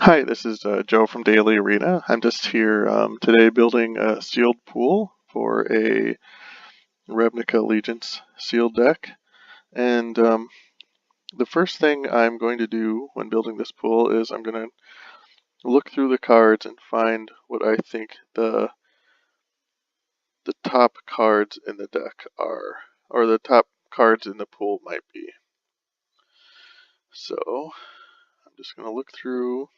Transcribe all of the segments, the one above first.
Hi, this is Joe from Daily Arena. I'm just here today building a sealed pool for a Ravnica Allegiance Sealed Deck. And the first thing I'm going to do when building this pool is I'm going to look through the cards and find what I think the top cards in the deck are, or the top cards in the pool might be. So I'm just going to look through.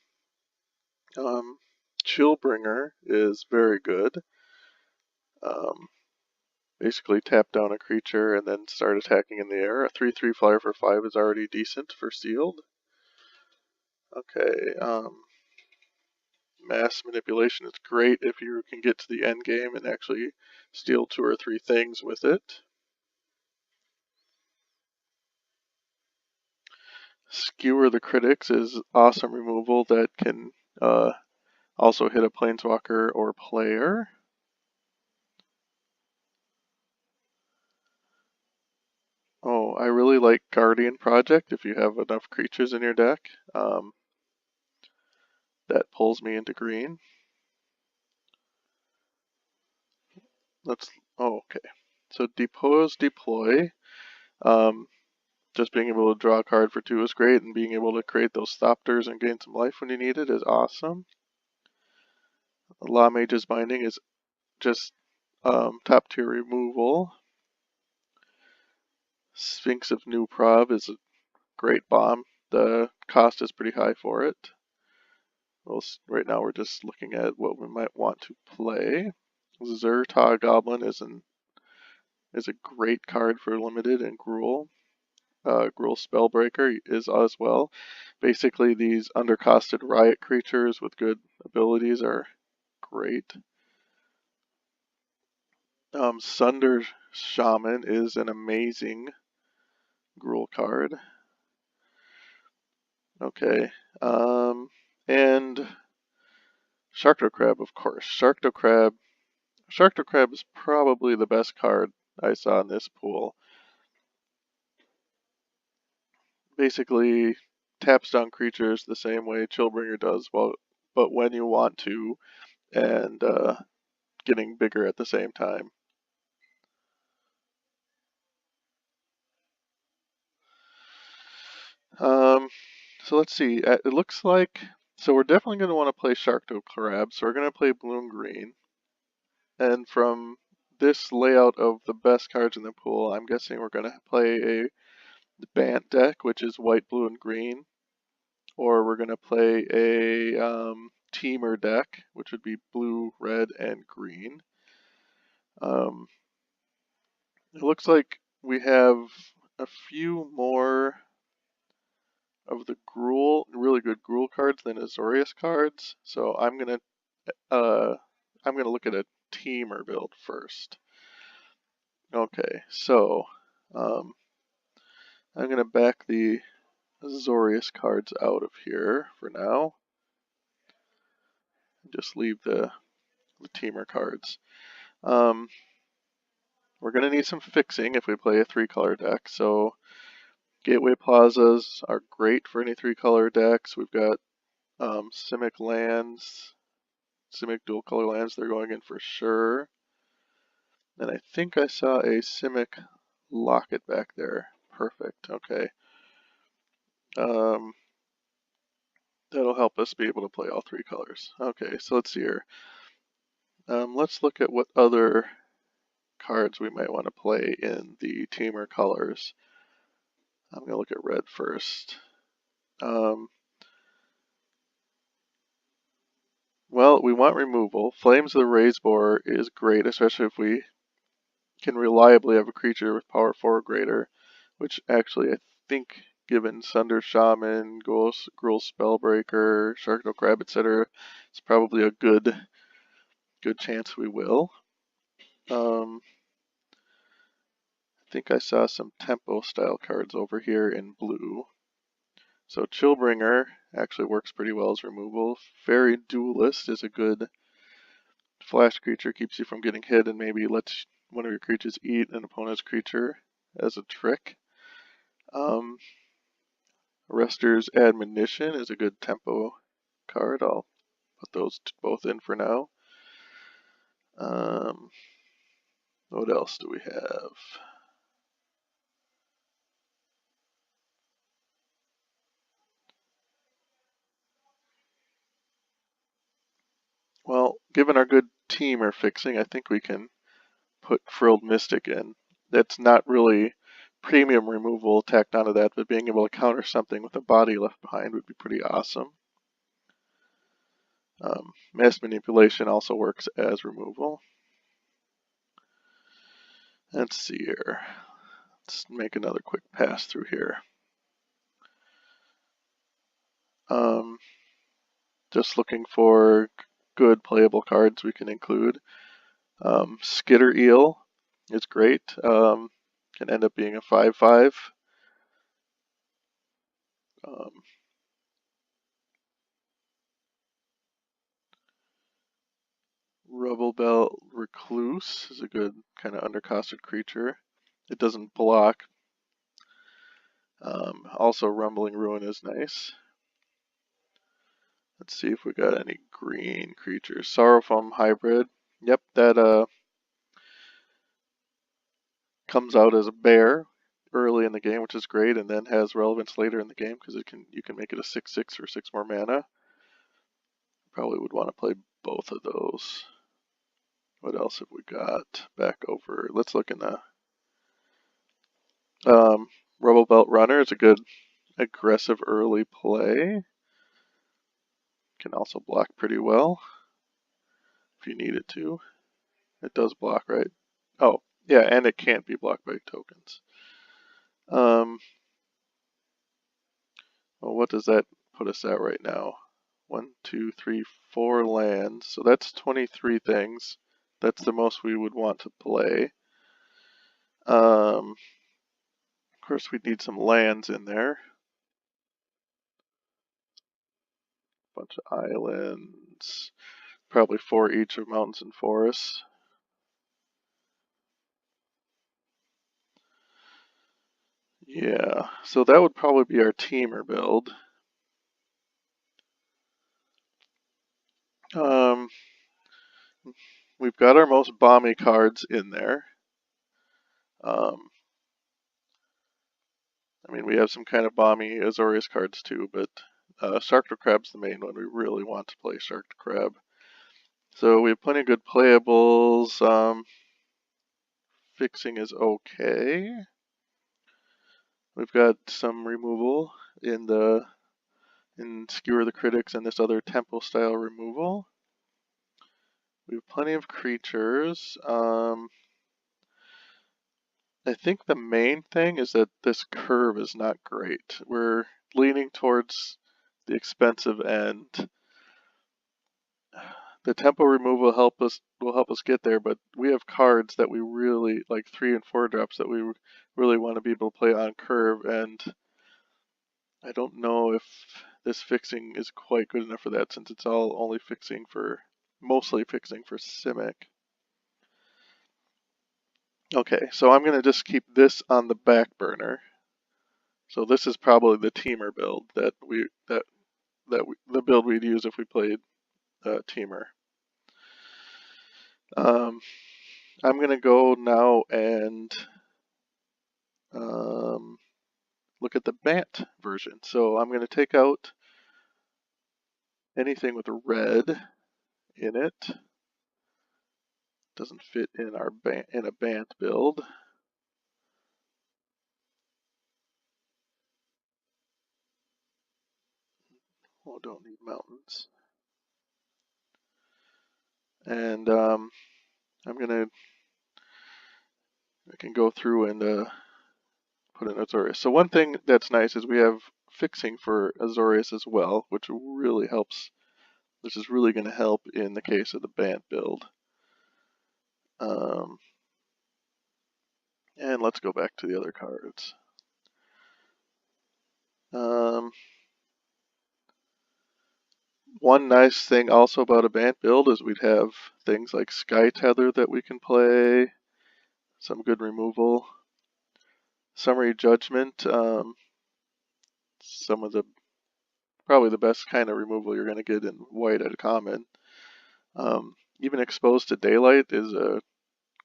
Chillbringer is very good. Basically tap down a creature and then start attacking in the air. A 3/3 flyer for 5 is already decent for sealed. Okay, mass manipulation is great if you can get to the end game and actually steal 2 or 3 things with it. Skewer the Critics is awesome removal that can also hit a planeswalker or player. Oh, I really like Guardian Project if you have enough creatures in your deck. That pulls me into green. Okay. So Depose, Deploy. Just being able to draw a card for 2 is great, and being able to create those Thopters and gain some life when you need it is awesome. Law Mage's Binding is just top tier removal. Sphinx of New Prov is a great bomb. The cost is pretty high for it. Right now we're just looking at what we might want to play. Zerta Goblin is a great card for limited, and Gruul. Gruul Spellbreaker is as well. Basically, these undercosted riot creatures with good abilities are great. Sunder Shaman is an amazing Gruul card. Okay. And Sharkdo Crab, of course. Sharkdo Crab is probably the best card I saw in this pool. Basically, taps down creatures the same way Chillbringer does, but when you want to, and getting bigger at the same time. So let's see. It looks like we're definitely going to want to play Sharkdo Crab. So we're going to play blue and green. And from this layout of the best cards in the pool, I'm guessing we're going to play a Bant deck, which is white, blue, and green, or we're going to play a Teamer deck, which would be blue, red, and green. It looks like we have a few more of the really good Gruul cards than Azorius cards. So I'm gonna look at a Teamer build first. Okay, so I'm gonna back the Azorius cards out of here for now. Just leave the Teamer cards. We're gonna need some fixing if we play a 3-color deck. So Gateway Plazas are great for any 3-color decks. We've got Simic lands, Simic dual color lands, they're going in for sure. And I think I saw a Simic Locket back there. Perfect, okay. That'll help us be able to play all 3 colors. Okay, so let's see here. Let's look at what other cards we might want to play in the Teamer colors. I'm going to look at red first. Well, we want removal. Flames of the Razeboar is great, especially if we can reliably have a creature with power 4 or greater, which actually I think, given Sunder Shaman, Gruul Spellbreaker, Sharkdo Crab, etc., it's probably a good chance we will. I think I saw some tempo style cards over here in blue. So Chillbringer actually works pretty well as removal. Fairy Duelist is a good flash creature, keeps you from getting hit and maybe lets one of your creatures eat an opponent's creature as a trick. Arrester's Admonition is a good tempo card. I'll put those both in for now. What else do we have? Well, given our good teamer fixing, I think we can put Frilled Mystic in. That's not really premium removal tacked onto that, but being able to counter something with a body left behind would be pretty awesome. Mass Manipulation also works as removal. Let's see here. Let's make another quick pass through here. Just looking for good playable cards we can include. Skitter Eel is great. Can end up being a 5/5. Rubble Belt Recluse is a good kind of undercosted creature. It doesn't block. Also, Rumbling Ruin is nice. Let's see if we got any green creatures. Sorrowfoam Hybrid. Yep, that comes out as a bear early in the game, which is great, and then has relevance later in the game because you can make it a 6/6 for 6 more mana. Probably would want to play both of those. What else have we got back over? Let's look in the Rubble Belt Runner is a good aggressive early play. Can also block pretty well if you need it to. It does block, right? Oh, yeah, and it can't be blocked by tokens. Well, what does that put us at right now? 1, 2, 3, 4 lands. So that's 23 things. That's the most we would want to play. Of course, we'd need some lands in there. Bunch of islands. Probably 4 each of mountains and forests. Yeah, so that would probably be our teamer build. We've got our most bomby cards in there. I mean, we have some kind of bomby Azorius cards too, but Shark to Crab's the main one. We really want to play Shark to Crab. So we have plenty of good playables. Fixing is okay. We've got some removal in Skewer the Critics and this other tempo style removal. We have plenty of creatures. I think the main thing is that this curve is not great. We're leaning towards the expensive end. The tempo removal will help us get there, but we have cards that we really like 3 and 4 drops that we really want to be able to play on curve, and I don't know if this fixing is quite good enough for that since it's all mostly fixing for Simic. Okay, so I'm gonna just keep this on the back burner. So this is probably the teamer build the build we'd use if we played teamer. I'm gonna go now and look at the Bant version. So I'm gonna take out anything with a red in it. Doesn't fit in our a Bant build. Oh, don't need mountains. And I can go through and put in Azorius. So one thing that's nice is we have fixing for Azorius as well, which really helps. This is really going to help in the case of the Bant build. And let's go back to the other cards. One nice thing also about a Bant build is we'd have things like Sky Tether that we can play, some good removal. Summary Judgment, some of the probably the best kind of removal you're going to get in white at a common. Even Exposed to Daylight is a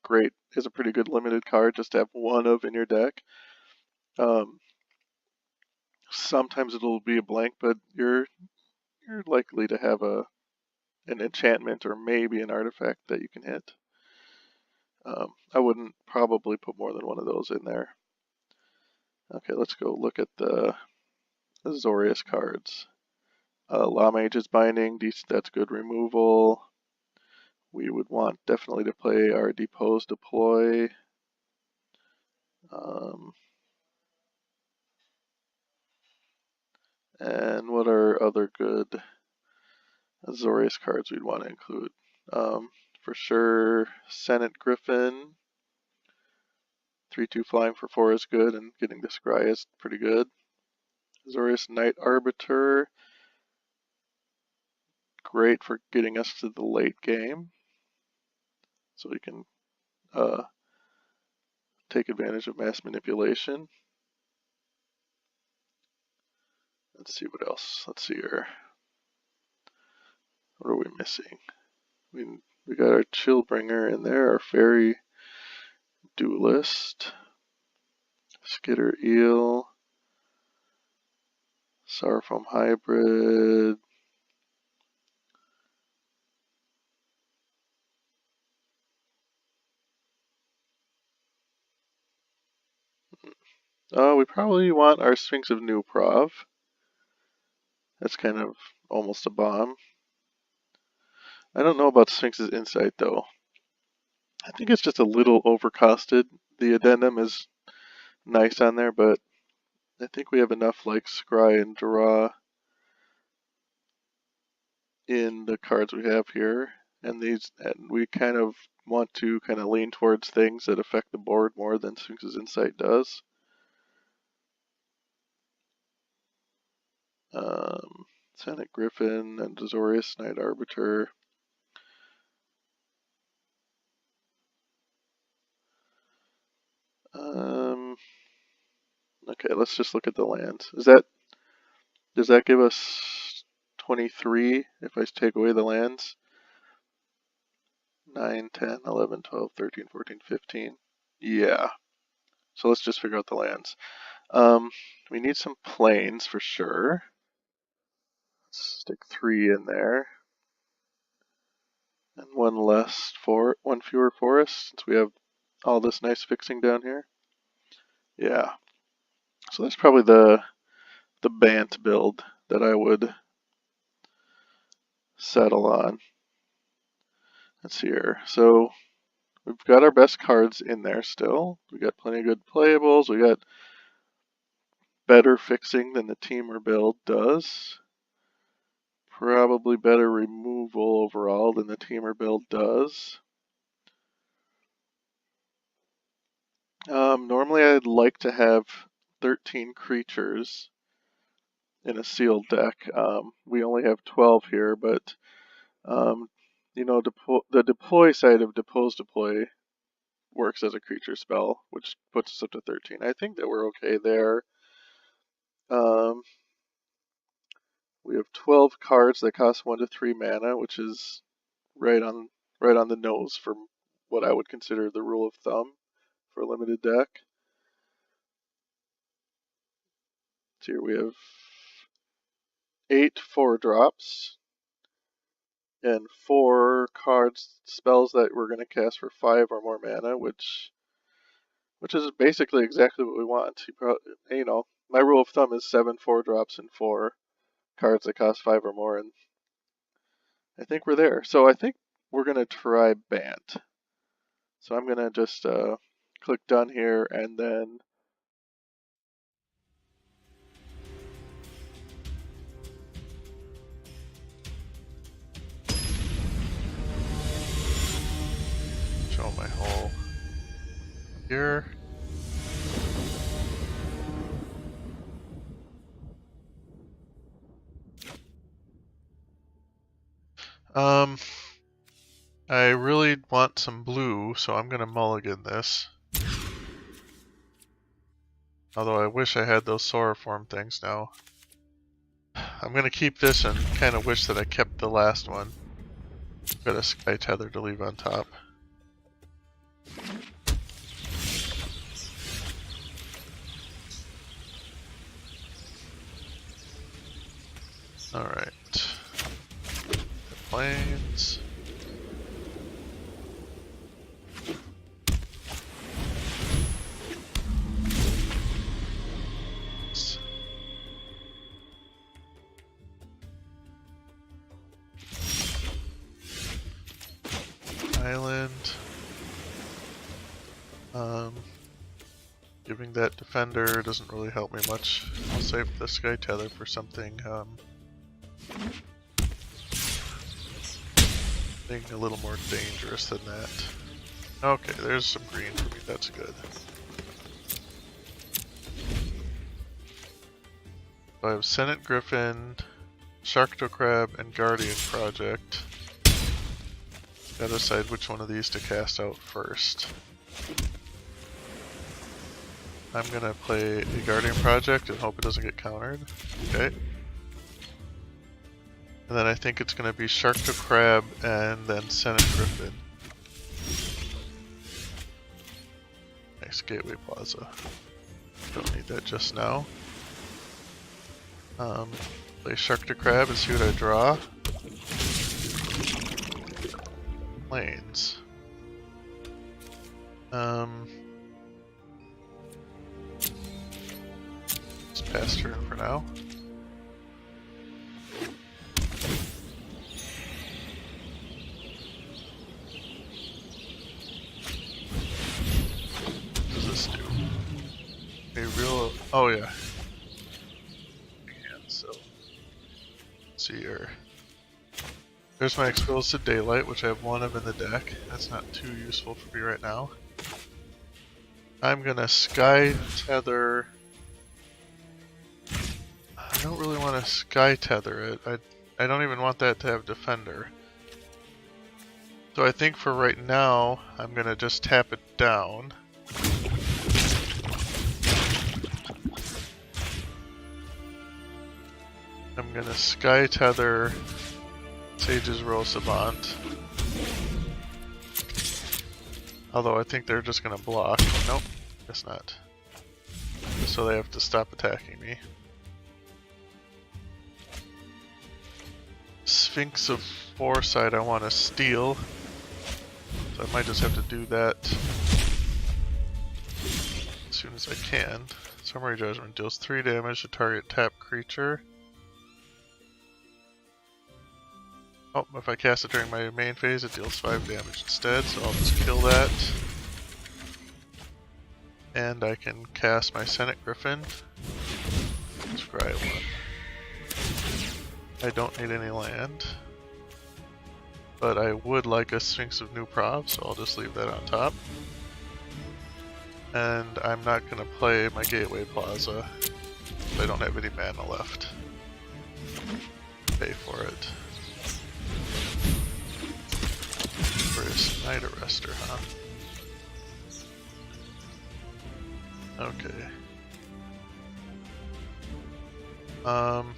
pretty good limited card just to have one of in your deck. Sometimes it'll be a blank, but you're likely to have an enchantment or maybe an artifact that you can hit. I wouldn't probably put more than one of those in there. Okay, let's go look at the Azorius cards. Law Mage's Binding, that's good removal. We would want definitely to play our Depose Deploy. And what are other good Azorius cards we'd want to include? For sure, Senate Griffin. 3/2 flying for 4 is good, and getting the Scry is pretty good. Azorius Knight Arbiter. Great for getting us to the late game. So we can take advantage of mass manipulation. Let's see what else. Let's see here. What are we missing? We got our Chillbringer in there, our Fairy Duelist, Skitter Eel, Sorrowfoam Hybrid. Oh, we probably want our Sphinx of New Prov. That's kind of almost a bomb. I don't know about Sphinx's Insight though. I think it's just a little overcosted. The addendum is nice on there, but I think we have enough like Scry and Draw in the cards we have here, and we kind of want to kind of lean towards things that affect the board more than Sphinx's Insight does. Senate Griffin and Azorius Knight Arbiter. Okay, let's just look at the lands. Does that give us 23 if I take away the lands? 9, 10, 11, 12, 13, 14, 15. Yeah. So let's just figure out the lands. We need some plains for sure. Let's stick 3 in there. And one fewer forest, since we have all this nice fixing down here. Yeah. So that's probably the Bant build that I would settle on. Let's see here. So we've got our best cards in there still. We got plenty of good playables. We got better fixing than the Teamer build does. Probably better removal overall than the Teamer build does. Normally I'd like to have 13 creatures in a sealed deck. We only have 12 here, but you know, the deploy side of Depose Deploy works as a creature spell, which puts us up to 13. I think that we're okay there. We have 12 cards that cost 1 to 3 mana, which is right on the nose for what I would consider the rule of thumb for a limited deck. So here we have 8 4-drops and 4 spells that we're going to cast for 5 or more mana, which is basically exactly what we want. You know, my rule of thumb is 7 4-drops and 4 cards that cost 5 or more, and I think we're there. So I think we're going to try Bant. So I'm going to just click done here, and then show my whole here. I really want some blue, so I'm going to mulligan this. Although I wish I had those Sorrowform things now. I'm gonna keep this and kind of wish that I kept the last one. Got a sky tether to leave on top. Alright. Planes. Island. Giving that defender doesn't really help me much. I'll save the sky tether for something being a little more dangerous than that. Okay, there's some green for me, that's good. So I have Senate Griffin, Sharkto Crab, and Guardian Project. Gotta decide which one of these to cast out first. I'm gonna play a Guardian Project and hope it doesn't get countered. Okay. And then I think it's gonna be Sharkto Crab and then Senate Griffin. Nice, Gateway Plaza. Don't need that just now. Play Sharkto Crab and see what I draw. Lanes. Just pass turn for now. What does this do? A real. Oh, yeah. So, let's see here. There's my Exposed to Daylight, which I have one of in the deck. That's not too useful for me right now. I'm gonna Sky Tether. I don't really want to Sky Tether it. I don't even want that to have Defender. So I think for right now, I'm gonna just tap it down. I'm gonna Sky Tether Sage's Rosa Bant. Although I think they're just gonna block. Nope, guess not. So they have to stop attacking me. Sphinx of Foresight I want to steal. So I might just have to do that as soon as I can. Summary Judgment deals 3 damage to target tapped creature. Oh, if I cast it during my main phase, it deals 5 damage instead, so I'll just kill that. And I can cast my Senate Griffin. Scry 1. I don't need any land. But I would like a Sphinx of New Prov, so I'll just leave that on top. And I'm not going to play my Gateway Plaza. I don't have any mana left. Pay for it. Night Arrester, huh? Okay. I'm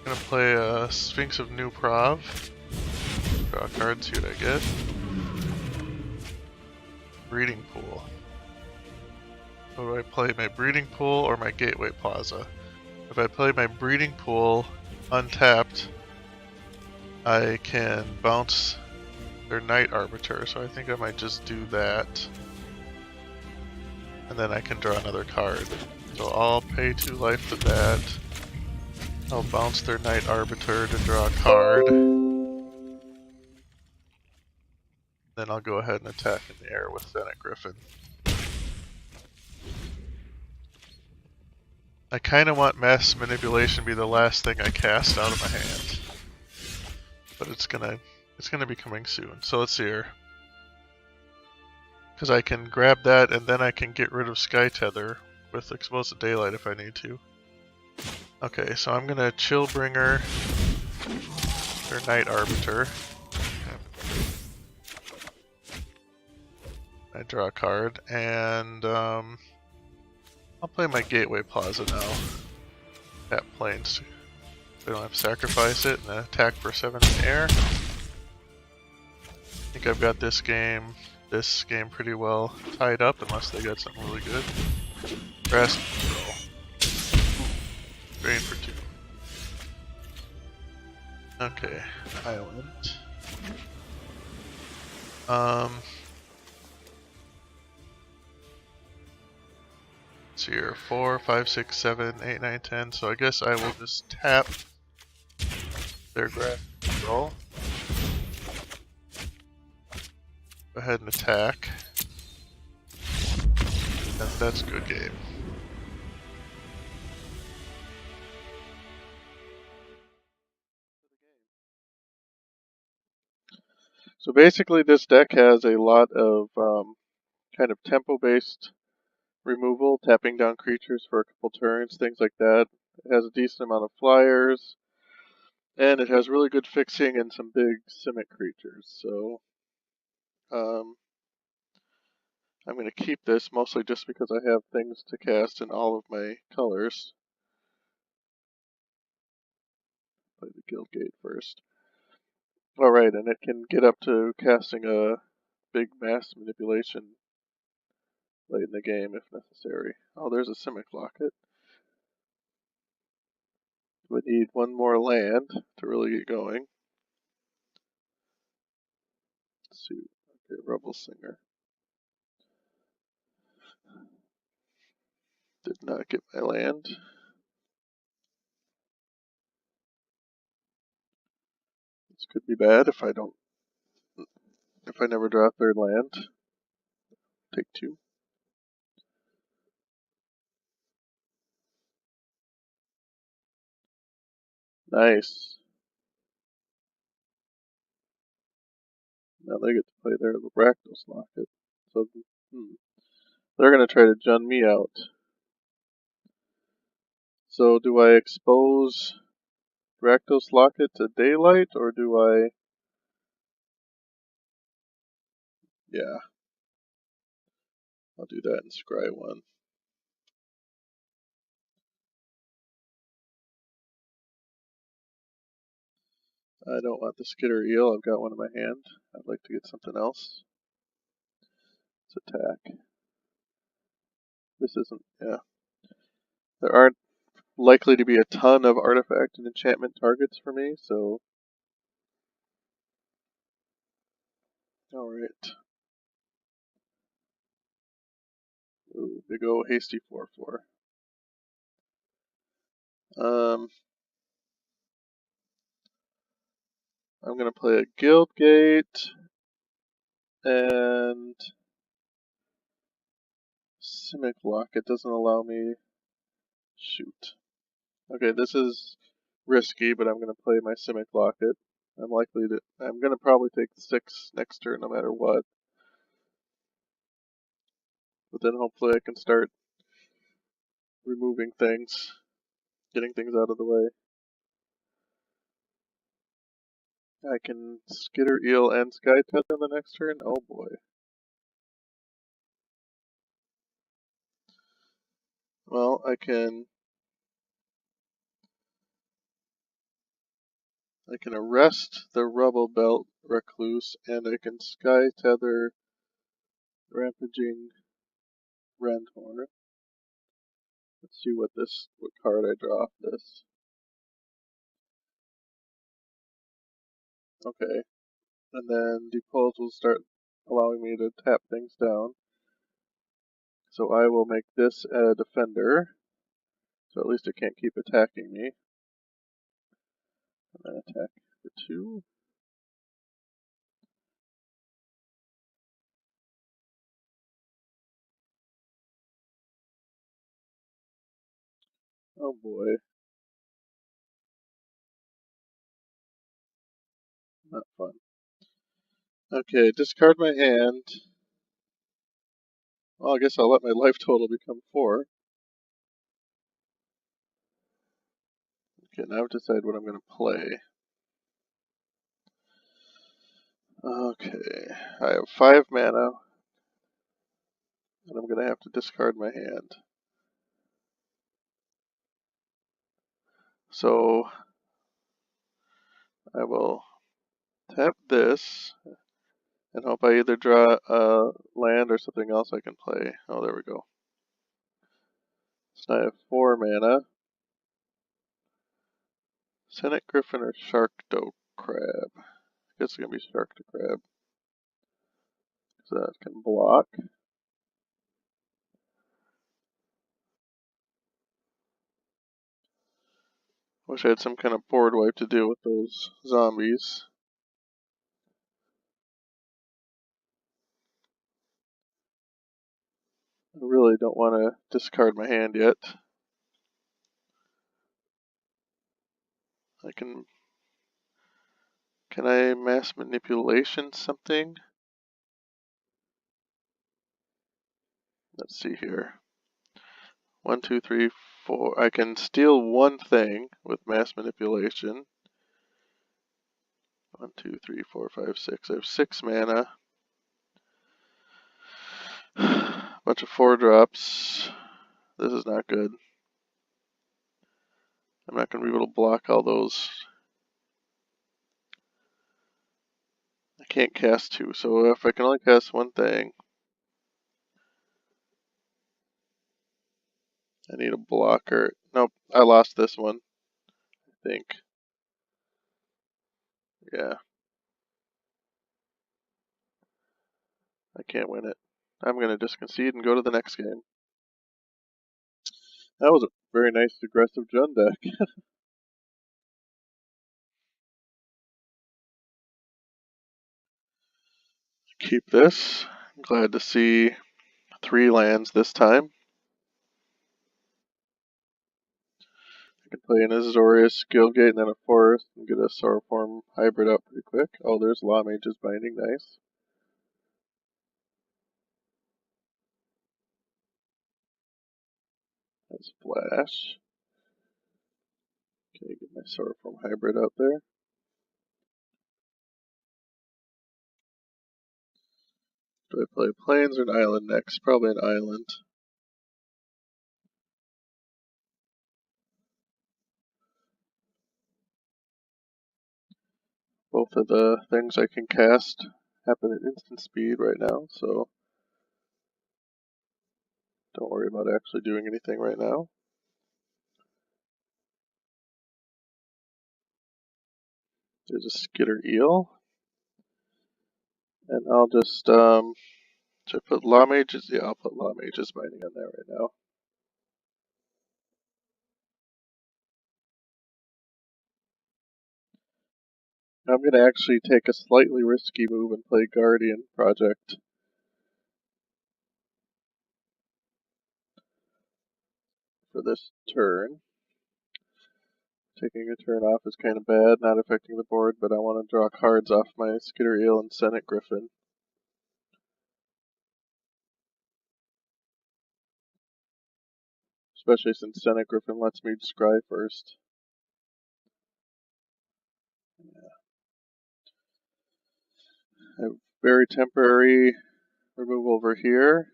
gonna play a Sphinx of New Prov. Draw a card, see what I get. Breeding Pool. So do I play my Breeding Pool or my Gateway Plaza? If I play my Breeding Pool untapped, I can bounce their Night Arbiter, so I think I might just do that. And then I can draw another card. So I'll pay 2 life to that. I'll bounce their Night Arbiter to draw a card. Then I'll go ahead and attack in the air with Senate Griffin. I kinda want Mass Manipulation to be the last thing I cast out of my hand. But it's gonna be coming soon. So let's see here. Because I can grab that and then I can get rid of Sky Tether with Exposed to Daylight if I need to. Okay, so I'm gonna Chillbringer their Night Arbiter. I draw a card and I'll play my Gateway Plaza now. Tap Plains I don't have to sacrifice it and attack for 7 in the air. I think I've got this game pretty well tied up unless they got something really good. Grasp control. Drain for 2. Okay, island. Let's see here, 4, 5, 6, 7, 8, 9, 10. So I guess I will just tap their grasp control. Go ahead and attack. That's a good game. So basically this deck has a lot of kind of tempo-based removal, tapping down creatures for a couple turns, things like that. It has a decent amount of flyers, and it has really good fixing and some big Simic creatures. So I'm going to keep this mostly just because I have things to cast in all of my colors. Play the Guild Gate first. Alright, and it can get up to casting a big mass manipulation late in the game if necessary. Oh, there's a Simic Locket. We need one more land to really get going. Let's see. Okay, Rebel Singer. Did not get my land. This could be bad if I never draw a third land. Take 2. Nice. Now they get to play their Rakdos Locket. So, they're going to try to Jun me out. So do I expose Rakdos Locket to daylight, or do I... Yeah. I'll do that and scry 1. I don't want the Skitter Eel. I've got one in my hand. I'd like to get something else. Let's attack. This isn't... Yeah. There aren't likely to be a ton of artifact and enchantment targets for me, so... Alright. Ooh, big ol' hasty 4/4. I'm gonna play a Guild Gate and Simic Lock. It doesn't allow me shoot. Okay, this is risky, but I'm gonna play my Simic Locket. I'm gonna probably take the 6 next turn no matter what. But then hopefully I can start removing things, getting things out of the way. I can Skitter Eel and Sky Tether on the next turn. Oh boy. Well, I can arrest the Rubble Belt Recluse, and I can Sky Tether Rampaging Rendhorn. Let's see what card I draw off this. Okay. And then Depose will start allowing me to tap things down. So I will make this a defender. So at least it can't keep attacking me. And then attack for 2. Oh boy. Not fun. Okay, discard my hand. Well, I guess I'll let my life total become 4. Okay, now I've decided what I'm going to play. Okay, I have 5 mana, and I'm going to have to discard my hand. So, I will tap this and hope I either draw land or something else I can play. Oh, there we go. So I have 4 mana. Senate Griffin or Sharkdo Crab. I guess it's going to be Sharkdo Crab. So that can block. Wish I had some kind of board wipe to deal with those zombies. I really don't want to discard my hand yet. I can I mass manipulation something? Let's see here. 1, 2, 3, 4. I can steal one thing with mass manipulation. 1, 2, 3, 4, 5, 6. I have 6 mana. Bunch of 4-drops. This is not good. I'm not going to be able to block all those. I can't cast 2, so if I can only cast one thing, I need a blocker. Nope, I lost this one, I think. Yeah, I can't win it. I'm going to just concede and go to the next game. That was a very nice aggressive Jund deck. Keep this. I'm glad to see 3 lands this time. I can play an Azorius, Guildgate, and then a Forest, and get a Sauroform hybrid out pretty quick. Oh, there's Law Mage's Binding, nice. That's Flash. Okay, get my Sauroform hybrid out there. Do I play Plains or an Island next? Probably an Island. Both of the things I can cast happen at instant speed right now, so don't worry about actually doing anything right now. There's a Skitter Eel. And I'll just, should I put Law Mages? Yeah, I'll put Law Mages Binding on there right now. I'm going to actually take a slightly risky move and play Guardian Project for this turn. Taking a turn off is kind of bad, not affecting the board, but I want to draw cards off my Skitter Eel and Senate Griffin. Especially since Senate Griffin lets me scry first. Yeah. I have very temporary removal over here,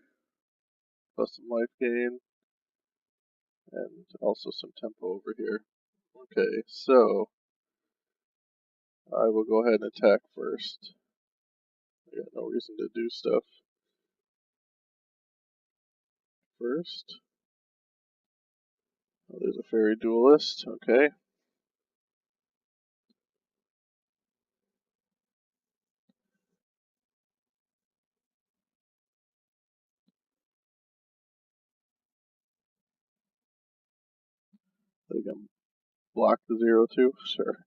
plus some life gain, and also some tempo over here. Okay, so I will go ahead and attack first. I got no reason to do stuff first. Oh, there's a Fairy Duelist, okay. I can block the 0-2, sure.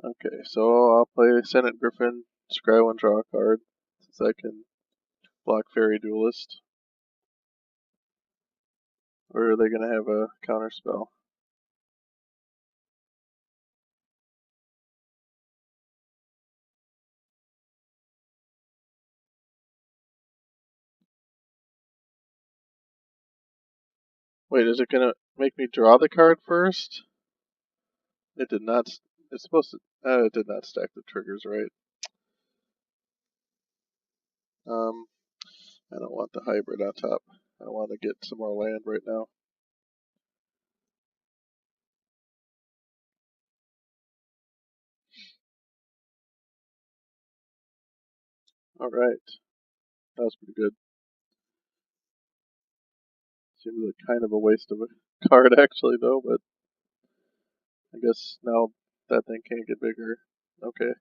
Okay, so I'll play Senate Griffin, scry 1, draw a card, since I can block Fairy Duelist. Or are they going to have a counter spell? Wait, is it going to make me draw the card first? It did not. It's supposed to. It did not stack the triggers right. I don't want the hybrid on top. I want to get some more land right now. Alright, that was pretty good. Seems like kind of a waste of a card actually though, but I guess now that thing can't get bigger. Okay,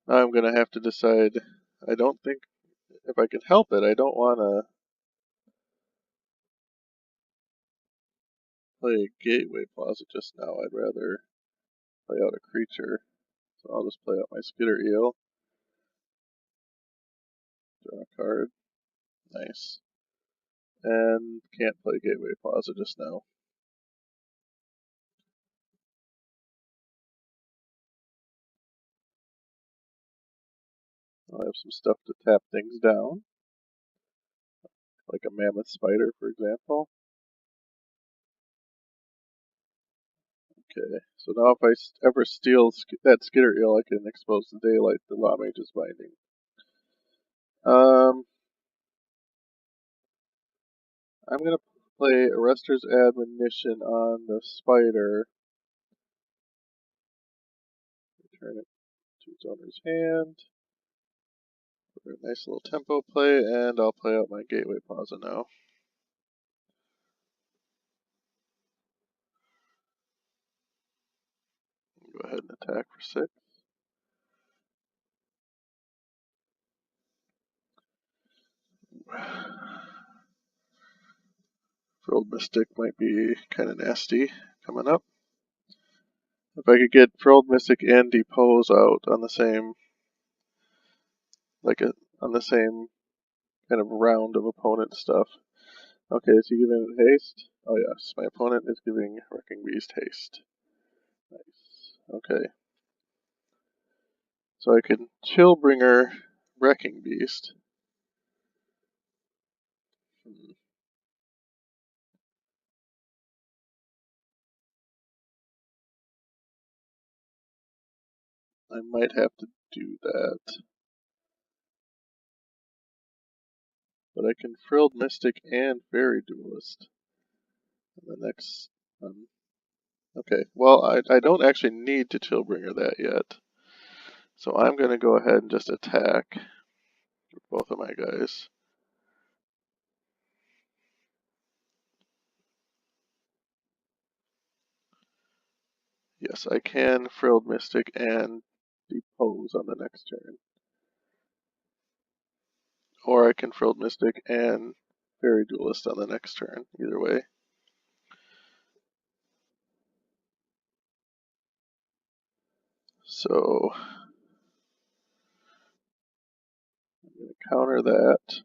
now I'm gonna have to decide. I don't think, if I can help it, I don't want to play a Gateway Plaza just now. I'd rather play out a creature. So I'll just play out my Skitter Eel. Draw a card. Nice. And can't play Gateway Plaza just now. I'll have some stuff to tap things down, like a Mammoth Spider, for example. Okay, so now if I ever steal that Skitter Eel, I can expose the Daylight the Law Mage is binding. I'm going to play Arrester's Admonition on the Spider. Return it to its owner's hand. For a nice little tempo play, and I'll play out my Gateway Plaza now. Go ahead and attack for 6. Frilled Mystic might be kind of nasty coming up. If I could get Frilled Mystic and Depose out on the same, on the same kind of round of opponent stuff. Okay, is he giving it haste? Oh yes, my opponent is giving Wrecking Beast haste. Nice. Okay. So I can Chillbringer Wrecking Beast. I might have to do that. But I can Frilled Mystic and Fairy Duelist in the next. Okay, well, I don't actually need to Chillbringer that yet. So I'm going to go ahead and just attack both of my guys. Yes, I can Frilled Mystic and Depose on the next turn. Or I can Frilled Mystic and Fairy Duelist on the next turn, either way. So I'm going to counter that.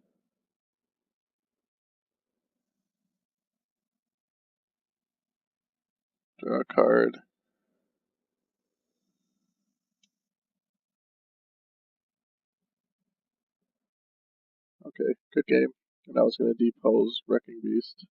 Draw a card. Okay, good game. And I was going to Depose Wrecking Beast.